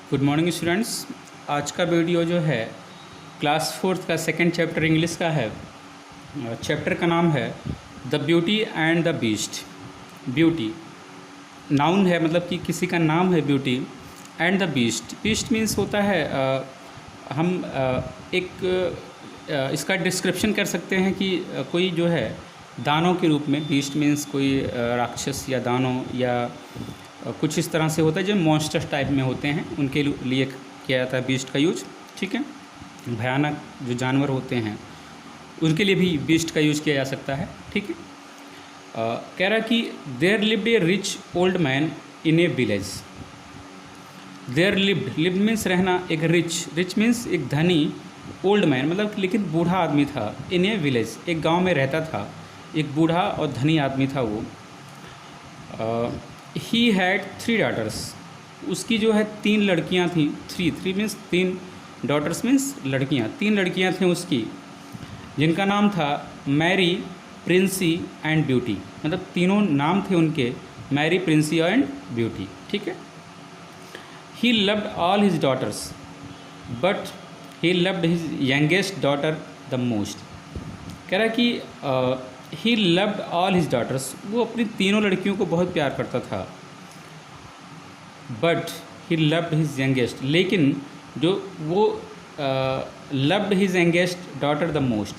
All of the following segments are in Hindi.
Good morning students. आज का वीडियो जो है क्लास फोर्थ का सेकंड चैप्टर इंग्लिश का है। चैप्टर का नाम है the beauty and the beast. Beauty noun है, मतलब कि किसी का नाम है beauty, and the beast. Beast means होता है हम इसका डिस्क्रिप्शन कर सकते हैं कि कोई जो है दानों के रूप में। बीस्ट मीन्स कोई राक्षस या दानों या कुछ इस तरह से होता है जो मॉन्स्टर टाइप में होते हैं, उनके लिए किया जाता है बीस्ट का यूज। ठीक है, भयानक जो जानवर होते हैं उनके लिए भी बीस्ट का यूज किया जा सकता है। ठीक है, कह रहा कि there lived a rich old man in a village. There lived means रहना, एक रिच मीन्स एक धनी, ओल्ड मैन मतलब लेकिन बूढ़ा आदमी था, इन ए विलेज एक गांव में रहता था, एक बूढ़ा और धनी आदमी था वो। He had 3 daughters। उसकी जो है 3 लड़कियां थीं। थ्री मीन्स 3 daughters मीन्स लड़कियां, 3 लड़कियां थीं उसकी, जिनका नाम था मैरी, प्रिंसी एंड ब्यूटी। मतलब तीनों नाम थे उनके, मैरी, प्रिंसी एंड ब्यूटी। ठीक है। He loved all his daughters but he loved his youngest daughter the most. कह रहा कि he loved all his daughters, वो अपनी तीनों लड़कियों को बहुत प्यार करता था। But he loved his youngest, लेकिन जो वो loved his youngest daughter the most,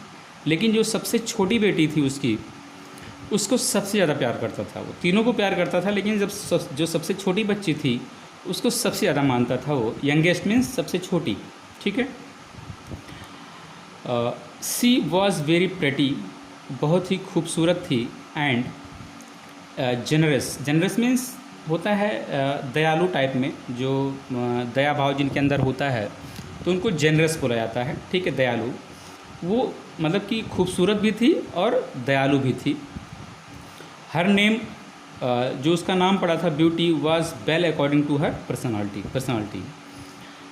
लेकिन जो सबसे छोटी बेटी थी उसकी, उसको सबसे ज़्यादा प्यार करता था। वो तीनों को प्यार करता था, लेकिन जो सबसे छोटी बच्ची थी उसको सबसे ज़्यादा मानता था वो। यंगेस्ट मीन्स सबसे छोटी। ठीक है। सी वॉज वेरी प्रेटी, बहुत ही खूबसूरत थी, एंड जनरस मीन्स होता है दयालु टाइप में, जो दया भाव जिनके अंदर होता है तो उनको जनरस बोला जाता है। ठीक है, दयालु। वो मतलब कि खूबसूरत भी थी और दयालु भी थी। हर नेम, जो उसका नाम पड़ा था Beauty, was well according to her personality.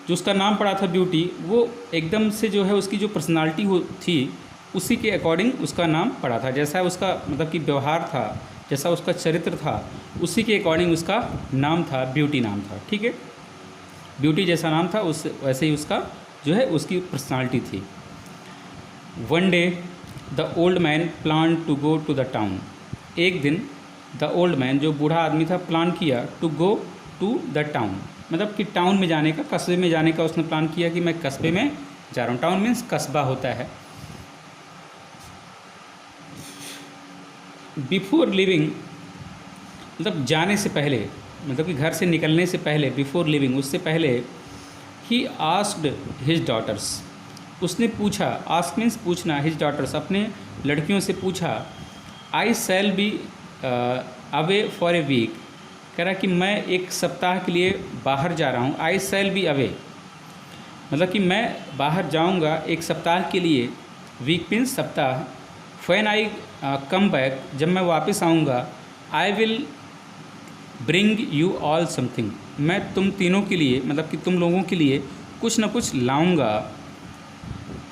जो उसका नाम पड़ा था ब्यूटी, वो एकदम से जो है उसकी जो पर्सनालिटी थी उसी के अकॉर्डिंग उसका नाम पड़ा था। जैसा उसका मतलब कि व्यवहार था, जैसा उसका चरित्र था, उसी के अकॉर्डिंग उसका नाम था, ब्यूटी नाम था। ठीक है, ब्यूटी जैसा नाम था उस वैसे ही उसका जो है उसकी पर्सनालिटी थी। One day the old man plan to go to the town. एक दिन द ओल्ड मैन, जो बूढ़ा आदमी था, प्लान किया to go to the town, मतलब कि टाउन में जाने का, कस्बे में जाने का उसने प्लान किया कि मैं कस्बे में जा रहा हूँ। टाउन मीन्स कस्बा होता है। बिफोर लिविंग मतलब जाने से पहले, मतलब कि घर से निकलने से पहले, बिफोर लिविंग उससे पहले, ही आस्क्ड हिज डॉटर्स, उसने पूछा, आस्क मीन्स पूछना, हिज डॉटर्स अपने लड़कियों से पूछा, I shall be away for a week. कह रहा कि मैं एक सप्ताह के लिए बाहर जा रहा हूँ। आई शैल बी अवे मतलब कि मैं बाहर जाऊँगा एक सप्ताह के लिए, वीक मीन्स सप्ताह। When I कम बैक, जब मैं वापस आऊँगा, आई will bring you all something, मैं तुम तीनों के लिए, मतलब कि तुम लोगों के लिए कुछ ना कुछ लाऊंगा।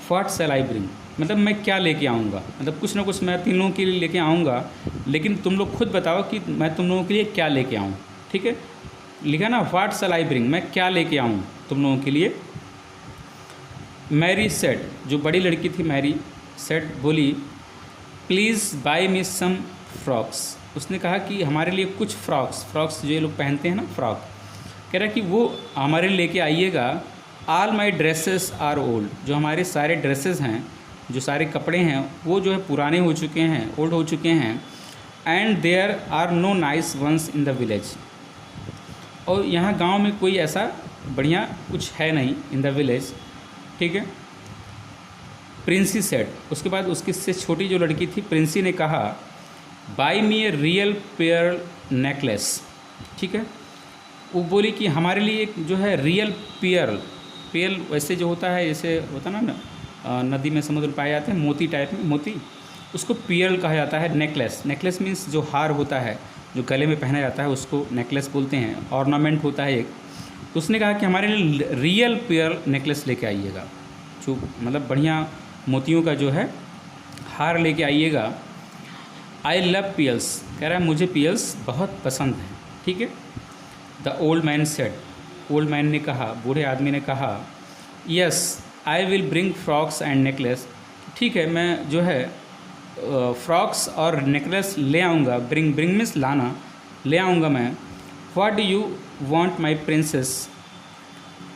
व्हाट शैल आई ब्रिंग मतलब मैं क्या लेके आऊँगा, मतलब कुछ ना कुछ मैं तीनों के लिए लेके आऊँगा, लेकिन तुम लोग खुद बताओ कि मैं तुम लोगों के लिए क्या लेके आऊँ। ठीक है, लिखा ना, व्हाट शैल आई ब्रिंग, मैं क्या लेके आऊँ तुम लोगों के लिए। मैरी सेड, जो बड़ी लड़की थी मैरी, सेड बोली, please buy me some frocks. उसने कहा कि हमारे लिए कुछ फ्रॉक्स जो ये लोग पहनते हैं ना, फ्रॉक। कह रहा कि वो हमारे लेके आइएगा। All my dresses are old, जो हमारे सारे ड्रेसेस हैं, जो सारे कपड़े हैं, वो जो है पुराने हो चुके हैं, ओल्ड हो चुके हैं। And there are no nice ones in the village, और यहाँ गांव में कोई ऐसा बढ़िया कुछ है नहीं, इन द विलेज। ठीक है। प्रिंसी सेड, उसके बाद उसकी से छोटी जो लड़की थी प्रिंसी ने कहा, by me a real pair necklace. ठीक है, वो बोली कि हमारे लिए एक जो है रियल पेयर वैसे जो होता है, जैसे होता ना नदी में समुद्र में पाए जाते हैं, मोती टाइप में, मोती, उसको पेयर कहा जाता है। नेकलेस मीन्स जो हार होता है जो गले में पहना जाता है उसको नेकलेस बोलते हैं, ऑर्नामेंट होता है एक। तो उसने कहा कि हमारे लिए रियल पेयर नेकलेस लेके आइएगा, जो मतलब बढ़िया मोतियों का जो है हार लेके आइएगा। आई लव पियल्स, कह रहा है मुझे पियल्स बहुत पसंद है। ठीक है। The old man said, old man ने कहा, बूढ़े आदमी ने कहा, yes I will bring frocks and necklace. ठीक है, मैं जो है फ्रॉक्स और नेकलेस ले आऊँगा। ब्रिंग मीन्स लाना, ले आऊँगा मैं। What do you want my princess,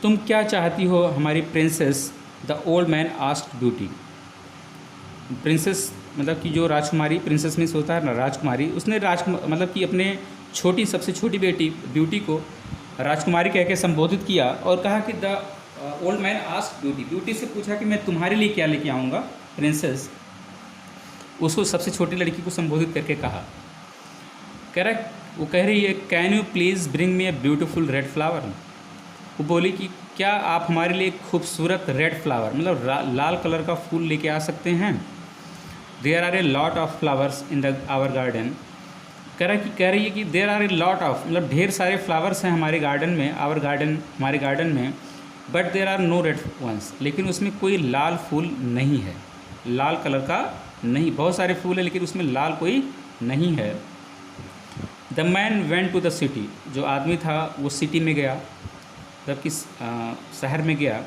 तुम क्या चाहती हो हमारी princess. The old man asked beauty. Princess मतलब कि जो राजकुमारी, प्रिंसेस मीन्स होता है ना राजकुमारी, उसने मतलब कि अपने छोटी सबसे छोटी बेटी ब्यूटी को राजकुमारी कह के संबोधित किया और कहा कि the old man asked Beauty, beauty से पूछा कि मैं तुम्हारे लिए क्या लेके आऊँगा प्रिंसेस। उसको सबसे छोटी लड़की को संबोधित करके कहा, वो कह रही है can you please bring me a beautiful red flower. वो बोली कि क्या आप हमारे लिए खूबसूरत रेड फ्लावर मतलब लाल कलर का फूल लेके आ सकते हैं। There are a lot of flowers in the our garden. कह रही है कि there are a lot of मतलब ढेर सारे फ्लावर्स हैं हमारे गार्डन में, आवर गार्डन हमारे गार्डन में, but there are no red ones, लेकिन उसमें कोई लाल फूल नहीं है, लाल कलर का नहीं। बहुत सारे फूल हैं लेकिन उसमें लाल कोई नहीं है। The man went to the city, जो आदमी था वो सिटी में गया, मतलब कि शहर में गया।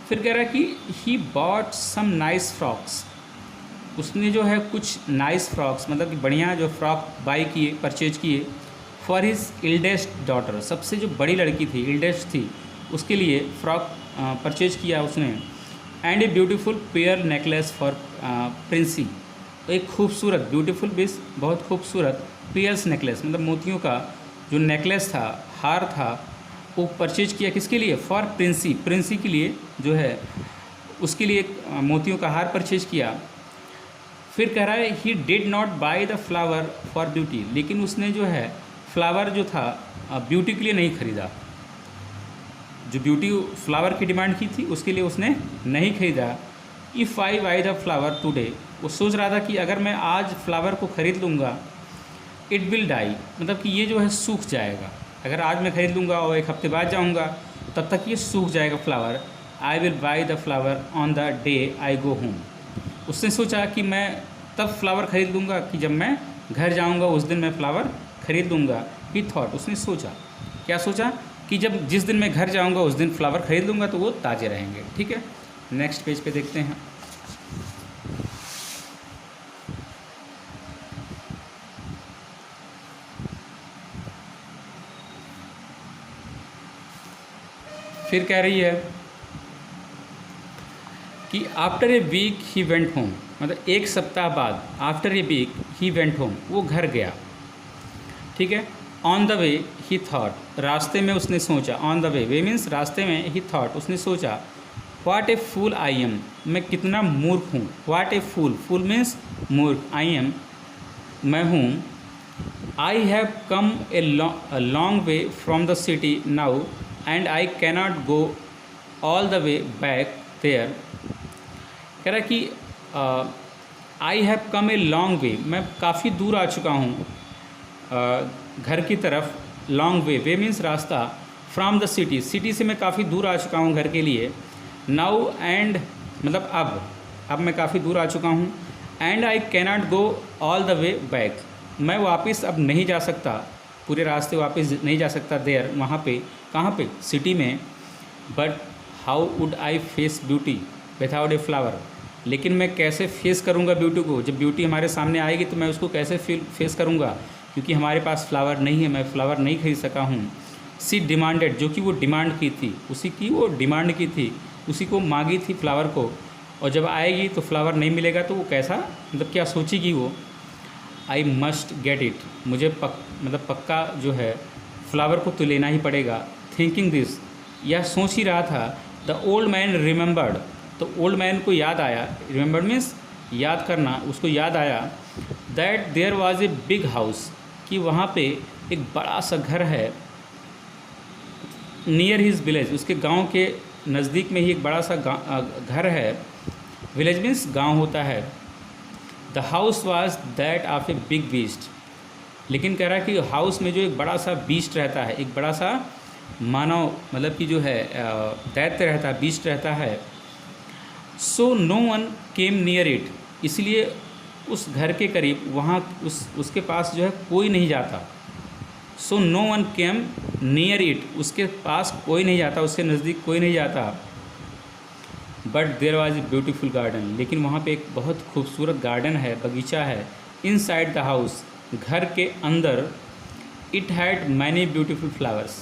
फिर कह रहा है कि he bought some nice frocks, उसने जो है कुछ नाइस फ्रॉक्स मतलब कि बढ़िया जो फ्रॉक बाई किए, परचेज किए, फॉर हिज इल्डेस्ट डॉटर, सबसे जो बड़ी लड़की थी, इल्डेस्ट थी, उसके लिए फ्रॉक परचेज किया उसने। And a beautiful pair necklace for Princy, एक खूबसूरत ब्यूटीफुल बीस बहुत खूबसूरत पेयर्स नेकलेस मतलब मोतियों का जो नेकलेस था, हार था, वो परचेज किया किसके लिए, फॉर प्रिंसी, प्रिंसी के लिए जो है उसके लिए मोतियों का हार परचेज किया। फिर कह रहा है he did not by the flower for beauty, लेकिन उसने जो है फ्लावर जो था ब्यूटी के लिए नहीं खरीदा, जो ब्यूटी फ्लावर की डिमांड की थी उसके लिए उसने नहीं खरीदा। If I by the flower today, वो सोच रहा था कि अगर मैं आज फ्लावर को ख़रीद लूँगा, इट विल डाई मतलब कि ये जो है सूख जाएगा, अगर आज मैं ख़रीद लूँगा और एक हफ्ते बाद जाऊँगा तब तक ये सूख जाएगा flower. I will by the flower on the day I go home, उसने सोचा कि मैं तब फ्लावर ख़रीद लूँगा कि जब मैं घर जाऊँगा उस दिन मैं फ्लावर ख़रीद लूँगा। ही थॉट, उसने सोचा, क्या सोचा कि जब जिस दिन मैं घर जाऊँगा उस दिन फ्लावर ख़रीद लूँगा तो वो ताज़े रहेंगे। ठीक है, नेक्स्ट पेज पे देखते हैं। फिर कह रही है कि after a week he went home, मतलब एक सप्ताह बाद, after a week he went home, वो घर गया। ठीक है, on the way he thought, रास्ते में उसने सोचा, ऑन द वे मीन्स रास्ते में, ही थॉट उसने सोचा, what A fool I am, मैं कितना मूर्ख हूँ। What A fool, fool means मूर्ख, आई एम मैं हूँ। I have come a long way from the city now and I cannot go all the way back there. कह रहा कि आई हैव कम ए लॉन्ग वे, मैं काफ़ी दूर आ चुका हूँ घर की तरफ। लॉन्ग वे मीन्स रास्ता, फ्रॉम द सिटी, सिटी से मैं काफ़ी दूर आ चुका हूँ घर के लिए। नाउ एंड मतलब अब मैं काफ़ी दूर आ चुका हूँ। And I cannot go all the way back, मैं वापस अब नहीं जा सकता, पूरे रास्ते वापस नहीं जा सकता देयर वहाँ पे, कहाँ पे, सिटी में। But how would I face beauty without a flower, लेकिन मैं कैसे फेस करूँगा ब्यूटी को, जब ब्यूटी हमारे सामने आएगी तो मैं उसको कैसे फेस करूँगा, क्योंकि हमारे पास फ्लावर नहीं है, मैं फ्लावर नहीं खरीद सका हूँ। सी डिमांडेड, जो कि वो डिमांड की थी, उसी की वो डिमांड की थी, उसी को मांगी थी फ्लावर को, और जब आएगी तो फ्लावर नहीं मिलेगा तो वो कैसा मतलब क्या सोचेगी वो। आई मस्ट गेट इट, मुझे मतलब पक्का जो है फ्लावर को तो लेना ही पड़ेगा। थिंकिंग दिस, यह सोच ही रहा था। द ओल्ड मैन रिमेंबर्ड, तो ओल्ड मैन को याद आया, रिमेंबर्ड मीन्स याद करना, उसको याद आया, that there was a big house, कि वहाँ पे एक बड़ा सा घर है, नियर हिज विलेज, उसके गांव के नज़दीक में ही एक बड़ा सा घर है। विलेज मीन्स गांव होता है। The house was that of a big beast, लेकिन कह रहा है कि हाउस में जो एक बड़ा सा बीस्ट रहता है, एक बड़ा सा मानव मतलब कि जो है दैत्य रहता है, बीस्ट रहता है। So no one came near it, इसलिए उस घर के करीब वहाँ उसके पास जो है कोई नहीं जाता। So no one came near it, उसके पास कोई नहीं जाता, उसके नज़दीक कोई नहीं जाता। But there was a beautiful garden, लेकिन वहाँ पे एक बहुत खूबसूरत गार्डन है, बगीचा है। इनसाइड द हाउस, घर के अंदर। It had many beautiful flowers,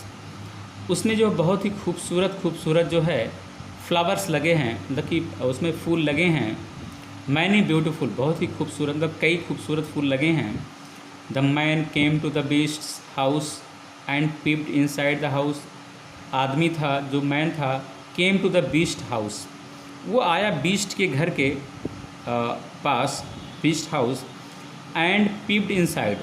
उसमें जो बहुत ही खूबसूरत जो है फ्लावर्स लगे हैं, मतलब कि उसमें फूल लगे हैं। मैनी ब्यूटीफुल, बहुत ही खूबसूरत, मतलब कई खूबसूरत फूल लगे हैं। The man came to the beast's house and peeped inside the house, आदमी था जो मैन था, came to the beast house, वो आया बीस्ट के घर के पास, beast house, and peeped inside,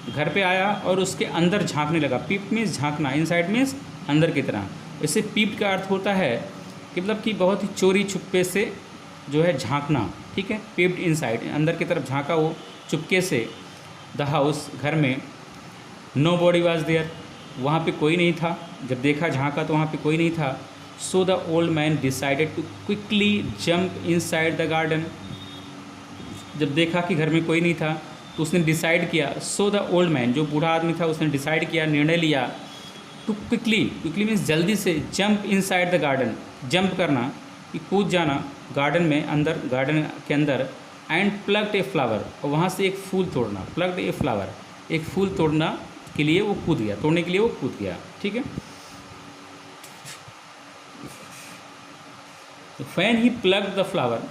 घर पे आया और उसके अंदर झांकने लगा। पीप मीन्स झांकना, इनसाइड मीन्स अंदर की तरह। इससे पीप्ड का अर्थ होता है कि मतलब कि बहुत ही चोरी छुपे से जो है झांकना, ठीक है। पीप्ड इनसाइड, अंदर की तरफ झांका वो चुपके से। द हाउस, घर में। नो बॉडी वॉज देयर, वहाँ पे कोई नहीं था। जब देखा झांका तो वहाँ पे कोई नहीं था। So the old man decided to quickly jump inside the garden, जब देखा कि घर में कोई नहीं था तो उसने डिसाइड किया। सो द ओल्ड मैन, जो बूढ़ा आदमी था, उसने डिसाइड किया, निर्णय लिया, टू क्विकली मीन्स जल्दी से, jump inside the garden, jump करना कि कूद जाना गार्डन में, अंदर, गार्डन के अंदर। एंड प्लग्ड ए फ्लावर, और वहाँ से एक फूल तोड़ना, प्लग्ड ए फ्लावर, एक फूल तोड़ना के लिए वो कूद गया, तोड़ने के लिए वो कूद गया, ठीक है। Fan he plug the flower,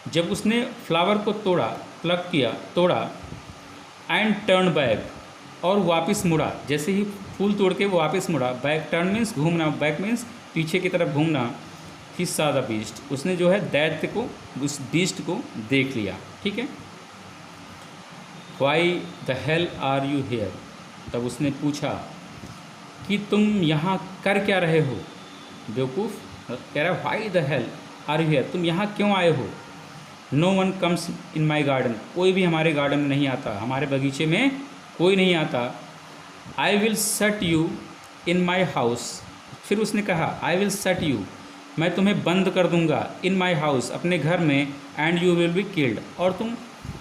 जब उसने फ्लावर को तोड़ा, प्लग किया, तोड़ा। एंड टर्न बैक, और वापस मुड़ा, जैसे ही फूल तोड़ के वो वापस मुड़ा। बैक, टर्न मीन्स घूमना, बैक मीन्स पीछे की तरफ घूमना। ही सा द बीस्ट, उसने जो है दैत्य को, उस बीस्ट को देख लिया, ठीक है। Why the hell are you here, तब उसने पूछा कि तुम यहाँ कर क्या रहे हो। बेवकूफ़ कह रहा है, why the hell are you here, तुम यहाँ क्यों आए हो। No one comes in my garden, कोई भी हमारे गार्डन में नहीं आता, हमारे बगीचे में कोई नहीं आता। I will set you in my house, फिर उसने कहा, आई विल सेट यू, मैं तुम्हें बंद कर दूंगा, इन माई हाउस, अपने घर में। And you will be killed, और तुम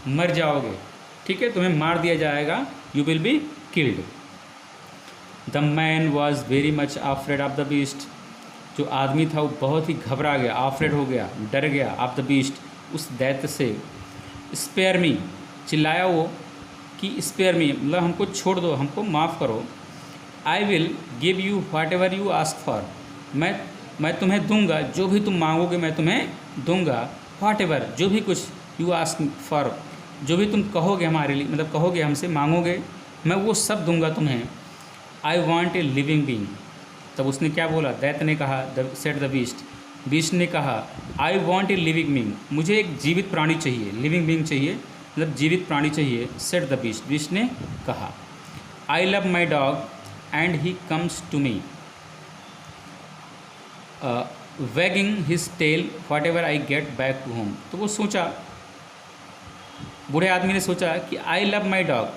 मर जाओगे, ठीक है, तुम्हें मार दिया जाएगा। You will be killed. The man was very much afraid of the beast, जो आदमी था वो बहुत ही घबरा गया, आफ्रेड हो गया, डर गया, ऑफ द बीस्ट, उस दैत्य से। स्पेयर मी, चिल्लाया वो कि स्पेयर मी, मतलब हमको छोड़ दो, हमको माफ़ करो। आई will give you what ever you ask for, मैं तुम्हें दूंगा, जो भी तुम मांगोगे मैं तुम्हें दूंगा। व्हाट एवर, जो भी कुछ, यू आस्क फॉर, जो भी तुम कहोगे हमारे लिए, मतलब कहोगे हमसे, मांगोगे, मैं वो सब दूंगा तुम्हें। I want a living being, तब उसने क्या बोला, दैत्य ने कहा, सेट द बीस्ट, बीस्ट ने कहा, I want a living being, मुझे एक जीवित प्राणी चाहिए, लिविंग बींग चाहिए, मतलब जीवित प्राणी चाहिए। सेट द बीस्ट, बीस्ट ने कहा। I love my dog and he comes to me wagging his tail whatever I get back to home, तो वो सोचा, बूढ़े आदमी ने सोचा कि आई लव माई डॉग,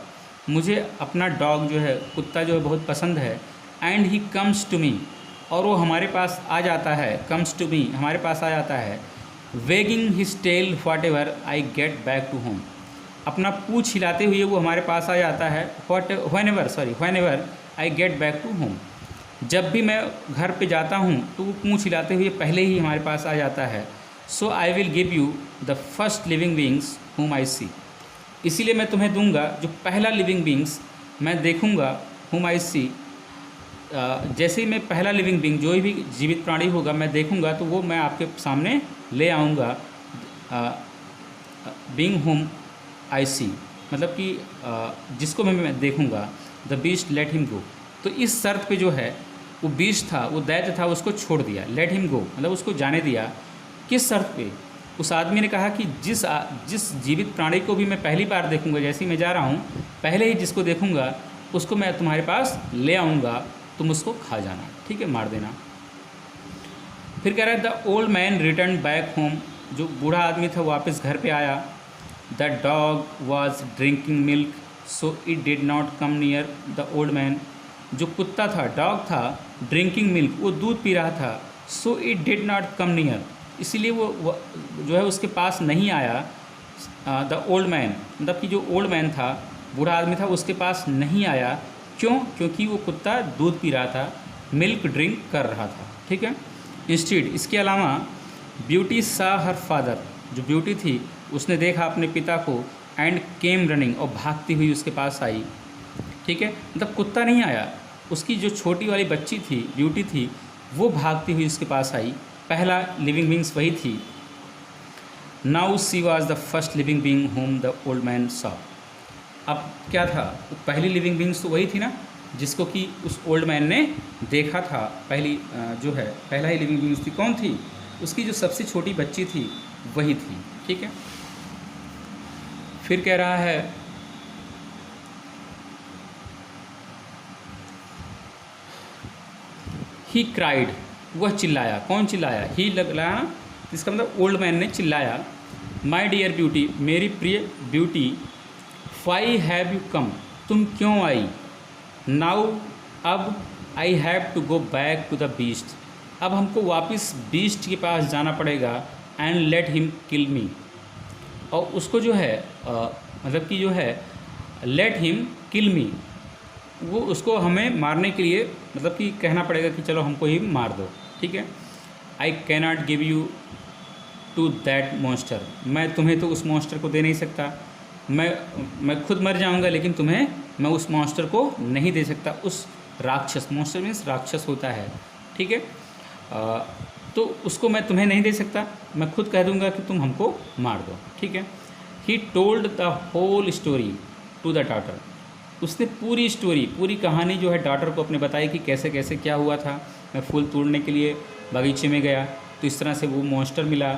मुझे अपना डॉग जो है, कुत्ता जो है बहुत पसंद है। And he comes to me, और वो हमारे पास आ जाता है, कम्स टू मी, हमारे पास आ जाता है। Wagging his tail whatever I get back to home, अपना पूँछ हिलाते हुए वो हमारे पास आ जाता है। Whenever I get back to home, जब भी मैं घर पे जाता हूँ तो वो पूँछ हिलाते हुए पहले ही हमारे पास आ जाता है। So I will give you the first living beings whom I see, इसीलिए मैं तुम्हें दूंगा जो पहला लिविंग बींग्स मैं देखूंगा, whom I see, जैसे ही मैं पहला लिविंग बींग, जो भी जीवित प्राणी होगा मैं देखूंगा तो वो मैं आपके सामने ले आऊँगा। बींग whom I see, मतलब कि जिसको मैं देखूंगा। The beast let him go, तो इस शर्त पे जो है वो बीस्ट था, वो दैत्य था, उसको छोड़ दिया। लेट हिम गो मतलब उसको जाने दिया। किस शर्त पे, उस आदमी ने कहा कि जिस जीवित प्राणी को भी मैं पहली बार देखूंगा, जैसे ही मैं जा रहा हूँ, पहले ही जिसको देखूंगा उसको मैं तुम्हारे पास ले आऊँगा, तुम उसको खा जाना, ठीक है, मार देना। फिर कह रहा है the old man return back home, जो बूढ़ा आदमी था वापस घर पे आया। The dog was drinking milk so it did not come near the old man, जो कुत्ता था, डॉग था, ड्रिंकिंग मिल्क, वो दूध पी रहा था। So it did not come near, इसीलिए वो जो है उसके पास नहीं आया। द ओल्ड मैन मतलब कि जो ओल्ड मैन था, बूढ़ा आदमी था, उसके पास नहीं आया। क्यों? क्योंकि वो कुत्ता दूध पी रहा था, मिल्क ड्रिंक कर रहा था, ठीक है। इंस्टीड, इसके अलावा ब्यूटी सा हर फादर, जो ब्यूटी थी उसने देखा अपने पिता को, एंड केम रनिंग, और भागती हुई उसके पास आई, ठीक है। मतलब कुत्ता नहीं आया, उसकी जो छोटी वाली बच्ची थी, ब्यूटी थी, वो भागती हुई उसके पास आई। पहला लिविंग बींग्स वही थी। Now see was the first living being home the old man saw. अब क्या था, पहली लिविंग बींग्स तो वही थी ना, जिसको कि उस ओल्ड मैन ने देखा था। पहली जो है पहला ही लिविंग बींग्स थी, कौन थी? उसकी जो सबसे छोटी बच्ची थी वही थी, ठीक है। फिर कह रहा है ही क्राइड, वह चिल्लाया। कौन चिल्लाया? ही लगाया ना, इसका मतलब ओल्ड मैन ने चिल्लाया, माई डियर ब्यूटी, मेरी प्रिय Beauty, why have you come, तुम क्यों आई? नाउ, अब, I have to go back to the beast, अब हमको वापस बीस्ट के पास जाना पड़ेगा, and let him kill me, और उसको जो है मतलब कि जो है लेट हिम किल मी, वो उसको हमें मारने के लिए मतलब कि कहना पड़ेगा कि चलो हमको ही मार दो, ठीक है। I cannot give you to that monster, मैं तुम्हें तो उस मॉन्स्टर को दे नहीं सकता, मैं खुद मर जाऊंगा, लेकिन तुम्हें मैं उस मॉन्स्टर को नहीं दे सकता, उस राक्षस, मॉन्स्टर मीन्स राक्षस होता है, ठीक है। तो उसको मैं तुम्हें नहीं दे सकता, मैं खुद कह दूंगा कि तुम हमको मार दो, ठीक है। He told the whole story to the daughter, उसने पूरी स्टोरी, पूरी कहानी जो है डॉटर को अपने बताई कि कैसे कैसे क्या हुआ था। मैं फूल तोड़ने के लिए बगीचे में गया तो इस तरह से वो मॉन्स्टर मिला,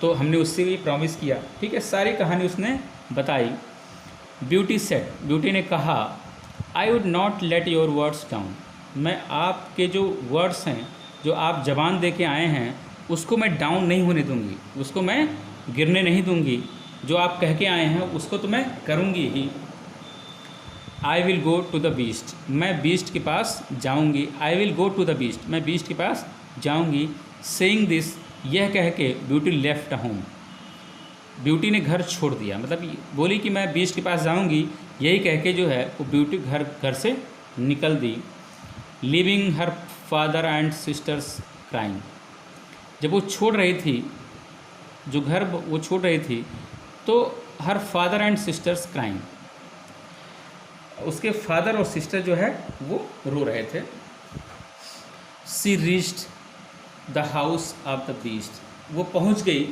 तो हमने उससे भी प्रॉमिस किया, ठीक है। सारी कहानी उसने बताई। ब्यूटी सेड, ब्यूटी ने कहा, I would not let your words down, मैं आपके जो वर्ड्स हैं, जो आप जबान दे के आए हैं, उसको मैं डाउन नहीं होने दूंगी, उसको मैं गिरने नहीं दूंगी, जो आप कह के आए हैं उसको तो मैं करूँगी ही। I will go to the beast, मैं बीस्ट के पास जाऊंगी। I will go to the beast, मैं बीस्ट के पास जाऊंगी। सेइंग दिस, यह कह के ब्यूटी लेफ्ट होम, ब्यूटी ने घर छोड़ दिया, मतलब बोली कि मैं बीस्ट के पास जाऊंगी, यही कह के जो है वो ब्यूटी घर से निकल दी। Leaving her father and sisters crying, जब वो छोड़ रही थी, जो घर वो छोड़ रही थी, तो her father and sisters crying, उसके फादर और सिस्टर जो है वो रो रहे थे। She reached the house of the beast, वो पहुंच गई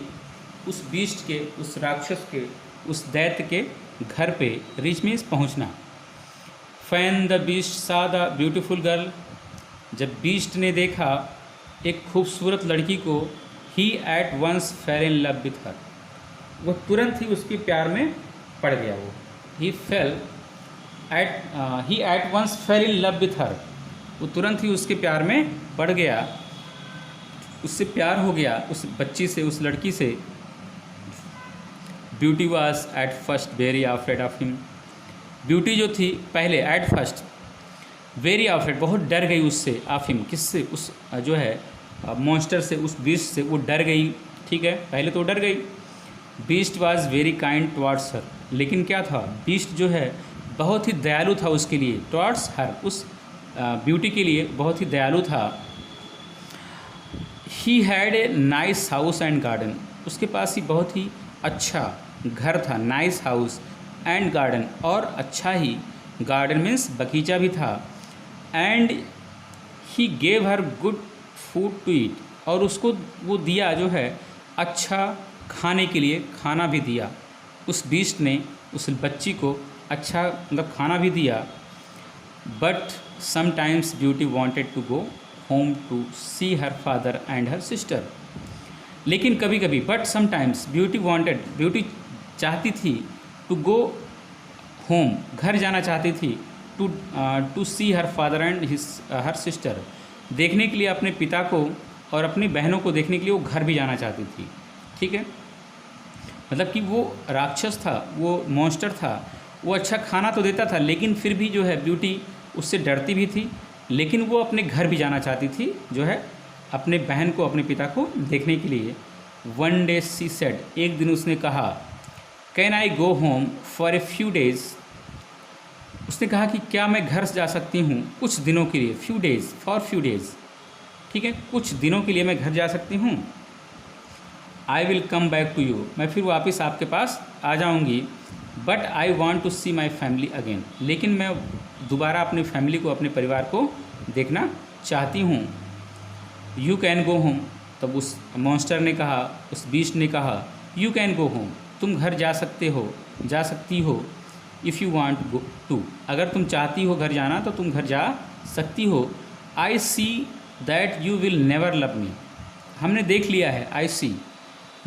उस बीस्ट के, उस राक्षस के, उस दैत्य के घर पे। रीच मीन्स पहुंचना। When the beast saw the beautiful girl, जब बीस्ट ने देखा एक खूबसूरत लड़की को, he at once fell in love with her, वो तुरंत ही उसके प्यार में पड़ गया। वो he at once fell in love with her, वो तुरंत ही उसके प्यार में पड़ गया, उससे प्यार हो गया, उस बच्ची से, उस लड़की से। Beauty was at first very afraid of him, beauty जो थी पहले एट फर्स्ट वेरी अफ्रेड, बहुत डर गई उससे, ऑफ हिम, किससे? उस जो है मॉन्स्टर से, उस बीस्ट से वो डर गई, ठीक है। पहले तो डर गई। Beast was very kind towards her, लेकिन क्या था, बीस्ट जो है बहुत ही दयालु था उसके लिए, टुवार्ड्स हर, उस ब्यूटी के लिए बहुत ही दयालु था। He had a nice house and garden, उसके पास ही बहुत ही अच्छा घर था, नाइस हाउस एंड गार्डन, और अच्छा ही गार्डन मीन्स बगीचा भी था। And he gave her good food to eat, और उसको वो दिया जो है अच्छा खाने के लिए, खाना भी दिया। उस बीस्ट ने उस बच्ची को अच्छा मतलब खाना भी दिया। But sometimes Beauty wanted to go home to see her father and her sister, लेकिन कभी कभी, but sometimes Beauty wanted, Beauty चाहती थी टू गो होम, घर जाना चाहती थी, to see her father and her sister, देखने के लिए अपने पिता को और अपनी बहनों को देखने के लिए वो घर भी जाना चाहती थी, ठीक है। मतलब कि वो राक्षस था, वो मॉन्स्टर था, वो अच्छा खाना तो देता था, लेकिन फिर भी जो है ब्यूटी उससे डरती भी थी, लेकिन वो अपने घर भी जाना चाहती थी, जो है अपने बहन को, अपने पिता को देखने के लिए। वन डे सी सेड, एक दिन उसने कहा, can I go home for a few days, उसने कहा कि क्या मैं घर जा सकती हूँ कुछ दिनों के लिए, few days, for few days, ठीक है, कुछ दिनों के लिए मैं घर जा सकती हूँ। I will come back to you, मैं फिर वापस आपके पास आ जाऊँगी। But I want to see my family again, लेकिन मैं दोबारा अपनी फैमिली को, अपने परिवार को देखना चाहती हूँ। यू कैन गो होम, तब उस मॉन्स्टर ने कहा, उस बीस्ट ने कहा, यू कैन गो होम, तुम घर जा सकते हो, जा सकती हो। If you want go to, अगर तुम चाहती हो घर जाना तो तुम घर जा सकती हो। I see that you will never love me, हमने देख लिया है, I see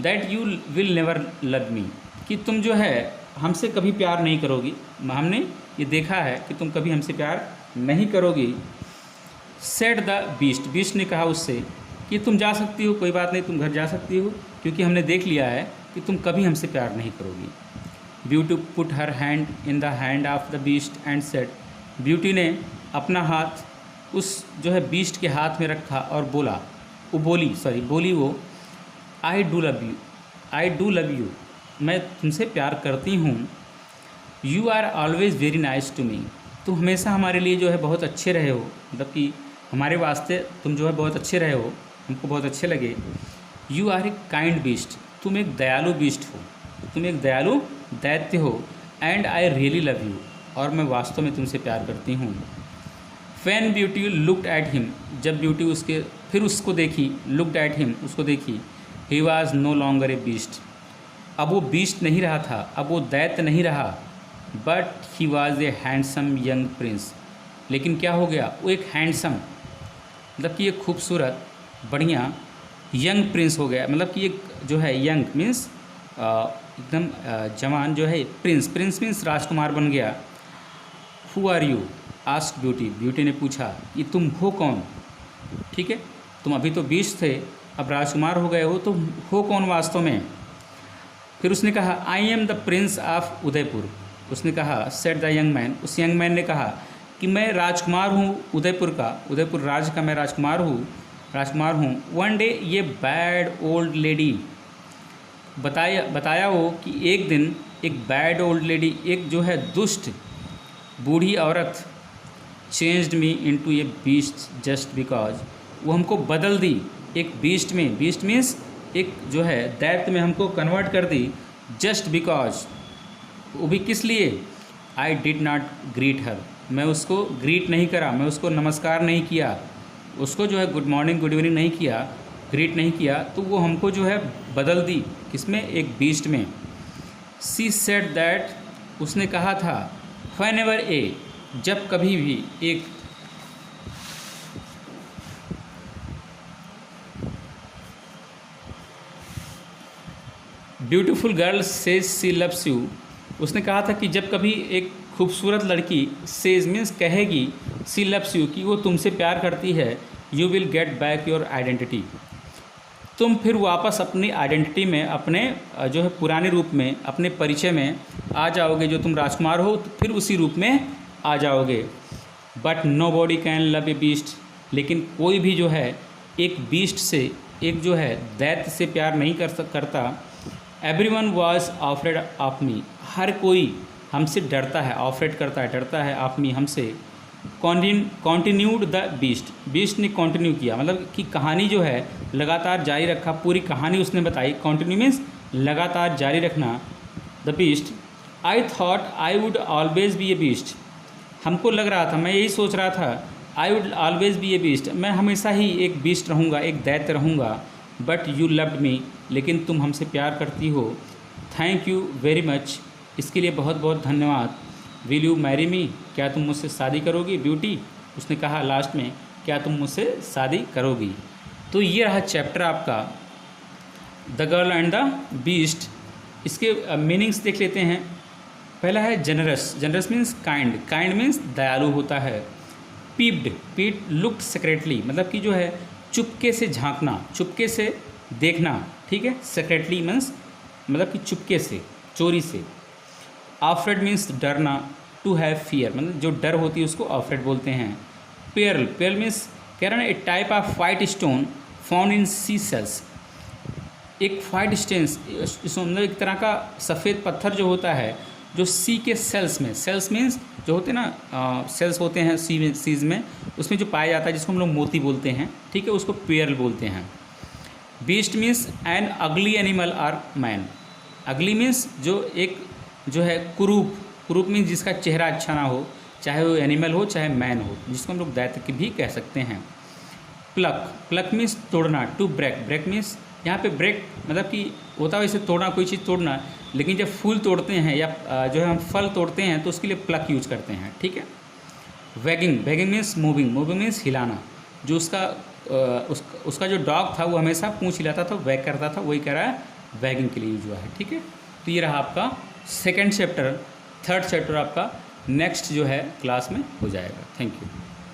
that you will never love me, कि तुम जो है हमसे कभी प्यार नहीं करोगी, हमने ये देखा है कि तुम कभी हमसे प्यार नहीं करोगी। सेड द बीस्ट, बीस्ट ने कहा उससे कि तुम जा सकती हो, कोई बात नहीं, तुम घर जा सकती हो, क्योंकि हमने देख लिया है कि तुम कभी हमसे प्यार नहीं करोगी। Beauty put her hand in the hand of the beast and said, beauty ने अपना हाथ उस जो है बीस्ट के हाथ में रखा और बोला, बोली वो, I do love you, I do love you, मैं तुमसे प्यार करती हूँ। You are always very nice to me, तुम हमेशा हमारे लिए जो है बहुत अच्छे रहे हो, मतलब कि हमारे वास्ते तुम जो है बहुत अच्छे रहे हो, हमको बहुत अच्छे लगे। You are a kind beast, तुम एक दयालु बीस्ट हो, तुम एक दयालु दैत्य हो। And I really love you, और मैं वास्तव में तुमसे प्यार करती हूँ। When Beauty looked at him, जब ब्यूटी उसके फिर उसको देखी, लुकड एट हिम, उसको देखी, he was no longer a beast, अब वो बीस्ट नहीं रहा था, अब वो दैत्य नहीं रहा। But he was a handsome young Prince, लेकिन क्या हो गया, वो एक हैंडसम, मतलब कि एक खूबसूरत बढ़िया यंग प्रिंस हो गया, मतलब कि एक जो है यंग मीन्स एकदम जवान जो है, प्रिंस मीन्स राजकुमार बन गया। Who are you asked Beauty, Beauty ने पूछा कि तुम हो कौन, ठीक है, तुम अभी तो बीस्ट थे, अब राजकुमार हो गए हो, तो हो कौन वास्तव में। फिर उसने कहा, I am the Prince of Udaipur, उसने कहा, सेड द यंग मैन, उस यंग मैन ने कहा कि मैं राजकुमार हूँ उदयपुर का, उदयपुर राज्य का मैं राजकुमार हूँ। वन डे ये बैड ओल्ड लेडी, बताया वो कि एक दिन एक बैड ओल्ड लेडी, एक जो है दुष्ट बूढ़ी औरत, changed me into A beast just because, वो हमको बदल दी एक बीस्ट में, बीस्ट मीन्स एक जो है दैत्य में हमको कन्वर्ट कर दी, जस्ट बिकॉज, वो भी किस लिए, आई डिड नॉट ग्रीट हर, मैं उसको ग्रीट नहीं करा, मैं उसको नमस्कार नहीं किया, उसको जो है गुड मॉर्निंग गुड इवनिंग नहीं किया, ग्रीट नहीं किया, तो वो हमको जो है बदल दी, किसमें, एक बीस्ट में। सी सेड दैट, उसने कहा था, व्हेन एवर ए, जब कभी भी एक beautiful girl says she loves you, उसने कहा था कि जब कभी एक खूबसूरत लड़की सेज मीन्स कहेगी, सी लव्स यू, कि वो तुमसे प्यार करती है, you will get back your identity, तुम फिर वापस अपनी आइडेंटिटी में, अपने जो है पुराने रूप में, अपने परिचय में आ जाओगे, जो तुम राजकुमार हो तो फिर उसी रूप में आ जाओगे। But nobody can love a beast, लेकिन कोई भी जो है एक बीस्ट से, एक जो है दैत्य से प्यार नहीं करता। Everyone was afraid of me, हर कोई हमसे डरता है, ऑफरेड करता है, डरता है, ऑफ मी, हमसे। कॉन्टिन्यूड द बीस्ट, बीस्ट ने कॉन्टिन्यू किया, मतलब कि कहानी जो है लगातार जारी रखा, पूरी कहानी उसने बताई, कॉन्टिन्यू मीन्स लगातार जारी रखना। The beast, I thought I would always be A beast, हमको लग रहा था, मैं यही सोच रहा था, I would always be A beast, मैं हमेशा ही एक बीस्ट रहूँगा, एक दैत्य रहूँगा। बट यू लव्ड मी, लेकिन तुम हमसे प्यार करती हो। थैंक यू वेरी मच, इसके लिए बहुत बहुत धन्यवाद। विल यू मैरी मी, क्या तुम मुझसे शादी करोगी ब्यूटी, उसने कहा लास्ट में, क्या तुम मुझसे शादी करोगी। तो ये रहा चैप्टर आपका the girl and the beast. इसके मीनिंग्स देख लेते हैं। पहला है generous, generous means kind, kind means दयालु होता है। पीप्ड लुक्ड सेक्रेटली, मतलब कि जो है चुपके से झांकना, चुपके से देखना, ठीक है। सेक्रेटली मीन्स मतलब कि चुपके से, चोरी से। ऑफरेड मीन्स डरना, टू हैव फियर, मतलब जो डर होती है उसको ऑफरेड बोलते हैं। पेर्ल, पेर्ल मीन्स कह रहे हैं a type of white stone found in sea shells, एक वाइट स्टोन, मतलब एक तरह का सफ़ेद पत्थर जो होता है जो सी के सेल्स में, सेल्स मीन्स जो होते हैं ना, सेल्स होते हैं सीज में, उसमें जो पाया जाता है जिसको हम लोग मोती बोलते हैं, ठीक है, उसको पेर्ल बोलते हैं। Beast means an ugly animal or man. Ugly means जो एक जो है कुरूप, कुरूप मीन्स जिसका चेहरा अच्छा ना हो, चाहे वो एनिमल हो चाहे मैन हो, जिसको हम लोग दैत्य भी कह सकते हैं। प्लक, प्लक मीन्स तोड़ना, टू ब्रेक, ब्रेक मीन्स यहाँ पे ब्रेक मतलब कि होता है वैसे तोड़ना, कोई चीज़ तोड़ना, लेकिन जब फूल तोड़ते हैं या जो है हम फल तोड़ते हैं तो उसके लिए प्लक यूज करते हैं, ठीक है। Waging, waging means moving, moving means हिलाना। जो उसका जो डॉग था वो हमेशा पूंछ हिलाता था, वैग करता था, वही कह रहा है वैगिंग के लिए यूज हुआ है, ठीक है। तो ये रहा आपका सेकेंड चैप्टर। थर्ड चैप्टर आपका नेक्स्ट जो है क्लास में हो जाएगा। Thank you.